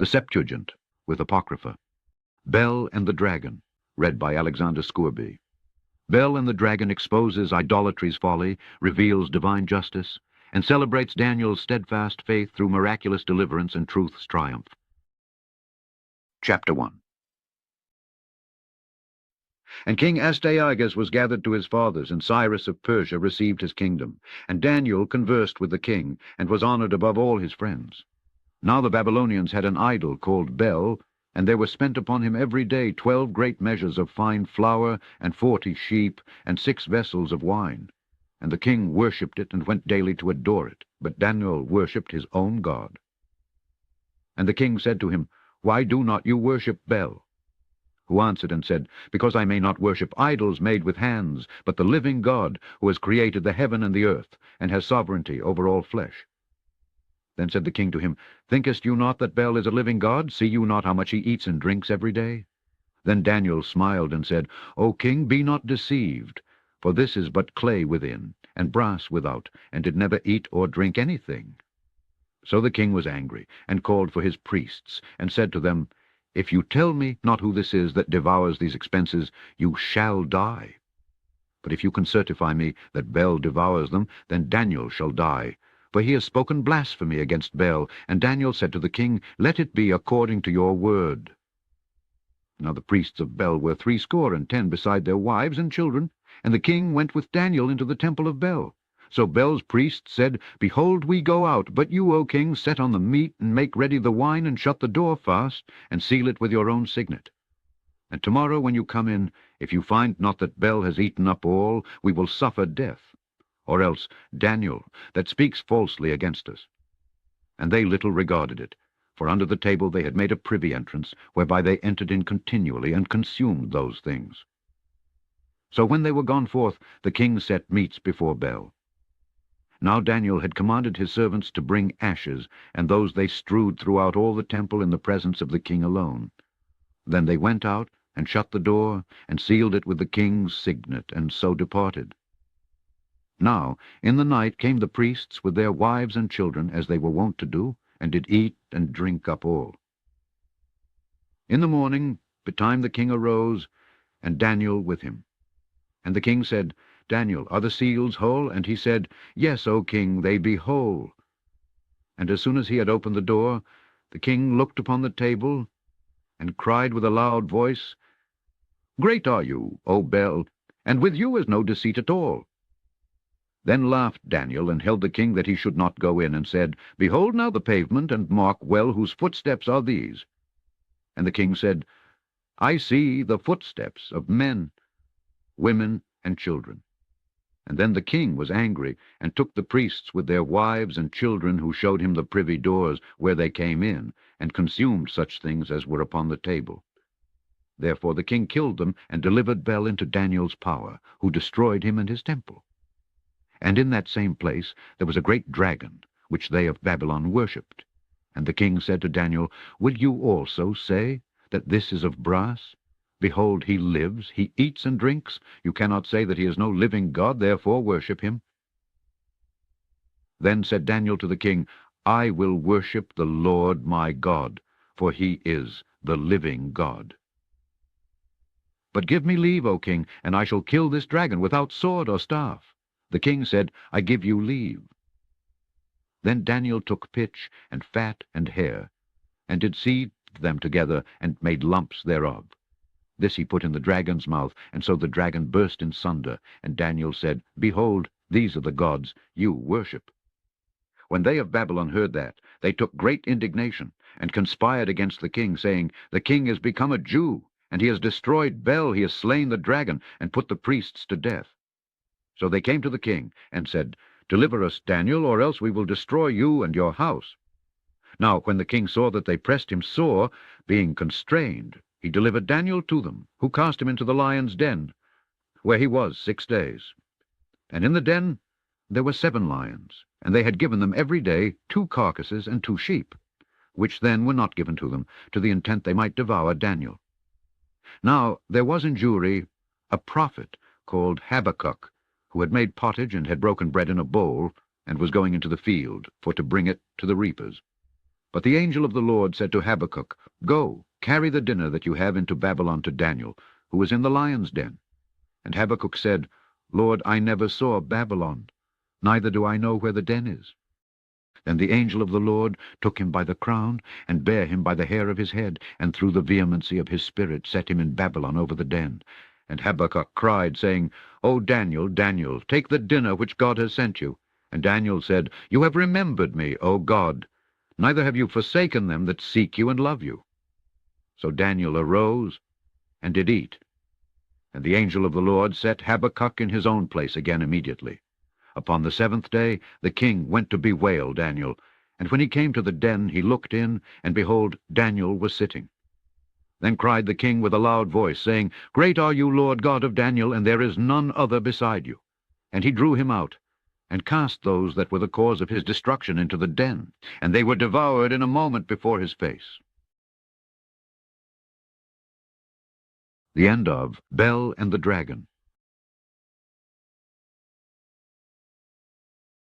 The Septuagint, with Apocrypha. BEL and the Dragon, read by Alexander Scourby. BEL and the Dragon exposes idolatry's folly, reveals divine justice, and celebrates Daniel's steadfast faith through miraculous deliverance and truth's triumph. Chapter 1. And King Astyages was gathered to his fathers, and Cyrus of Persia received his kingdom. And Daniel conversed with the king, and was honored above all his friends. Now the Babylonians had an idol called BEL, and there were spent upon him every day 12 great measures of fine flour, and 40 sheep, and 6 vessels of wine. And the king worshipped it, and went daily to adore it. But Daniel worshipped his own God. And the king said to him, Why do not you worship BEL? Who answered and said, Because I may not worship idols made with hands, but the living God, who has created the heaven and the earth, and has sovereignty over all flesh. Then said the king to him, Thinkest you not that BEL is a living God? See you not how much he eats and drinks every day? Then Daniel smiled and said, O king, be not deceived, for this is but clay within, and brass without, and did never eat or drink anything. So the king was angry, and called for his priests, and said to them, If you tell me not who this is that devours these expenses, you shall die. But if you can certify me that BEL devours them, then Daniel shall die. For he has spoken blasphemy against BEL. And Daniel said to the king, Let it be according to your word. Now the priests of BEL were 70 beside their wives and children, and the king went with Daniel into the temple of BEL. So BEL's priests said, Behold, we go out, but you, O king, set on the meat, and make ready the wine, and shut the door fast, and seal it with your own signet. And tomorrow when you come in, if you find not that BEL has eaten up all, we will suffer death. Or else Daniel, that speaks falsely against us. And they little regarded it, for under the table they had made a privy entrance, whereby they entered in continually, and consumed those things. So when they were gone forth, the king set meats before BEL. Now Daniel had commanded his servants to bring ashes, and those they strewed throughout all the temple in the presence of the king alone. Then they went out, and shut the door, and sealed it with the king's signet, and so departed. Now in the night came the priests with their wives and children, as they were wont to do, and did eat and drink up all. In the morning betime the king arose, and Daniel with him. And the king said, Daniel, are the seals whole? And he said, Yes, O king, they be whole. And as soon as he had opened the door, the king looked upon the table, and cried with a loud voice, Great are you, O BEL, and with you is no deceit at all. Then laughed Daniel, and held the king that he should not go in, and said, Behold now the pavement, and mark well whose footsteps are these. And the king said, I see the footsteps of men, women, and children. And then the king was angry, and took the priests with their wives and children, who showed him the privy doors where they came in, and consumed such things as were upon the table. Therefore the king killed them, and delivered BEL into Daniel's power, who destroyed him and his temple. And in that same place there was a great dragon, which they of Babylon worshipped. And the king said to Daniel, Will you also say that this is of brass? Behold, he lives, he eats and drinks. You cannot say that he is no living God, therefore worship him. Then said Daniel to the king, I will worship the Lord my God, for he is the living God. But give me leave, O king, and I shall kill this dragon without sword or staff. The king said, I give you leave. Then Daniel took pitch, and fat, and hair, and did seethe them together, and made lumps thereof. This he put in the dragon's mouth, and so the dragon burst in sunder. And Daniel said, Behold, these are the gods you worship. When they of Babylon heard that, they took great indignation, and conspired against the king, saying, The king is become a Jew, and he has destroyed BEL, he has slain the dragon, and put the priests to death. So they came to the king, and said, Deliver us, Daniel, or else we will destroy you and your house. Now when the king saw that they pressed him sore, being constrained, he delivered Daniel to them, who cast him into the lion's den, where he was 6 days. And in the den there were 7 lions, and they had given them every day 2 carcasses and 2 sheep, which then were not given to them, to the intent they might devour Daniel. Now there was in Jewry a prophet called Habakkuk, who had made pottage and had broken bread in a bowl, and was going into the field, for to bring it to the reapers. But the angel of the Lord said to Habakkuk, Go, carry the dinner that you have into Babylon to Daniel, who is in the lion's den. And Habakkuk said, Lord, I never saw Babylon, neither do I know where the den is. Then the angel of the Lord took him by the crown, and bare him by the hair of his head, and through the vehemency of his spirit set him in Babylon over the den. And Habakkuk cried, saying, O Daniel, Daniel, take the dinner which God has sent you. And Daniel said, You have remembered me, O God, neither have you forsaken them that seek you and love you. So Daniel arose and did eat. And the angel of the Lord set Habakkuk in his own place again immediately. Upon the 7th day the king went to bewail Daniel, and when he came to the den he looked in, and behold, Daniel was sitting. Then cried the king with a loud voice, saying, Great are you, Lord God of Daniel, and there is none other beside you. And he drew him out, and cast those that were the cause of his destruction into the den, and they were devoured in a moment before his face. The end of BEL and the Dragon.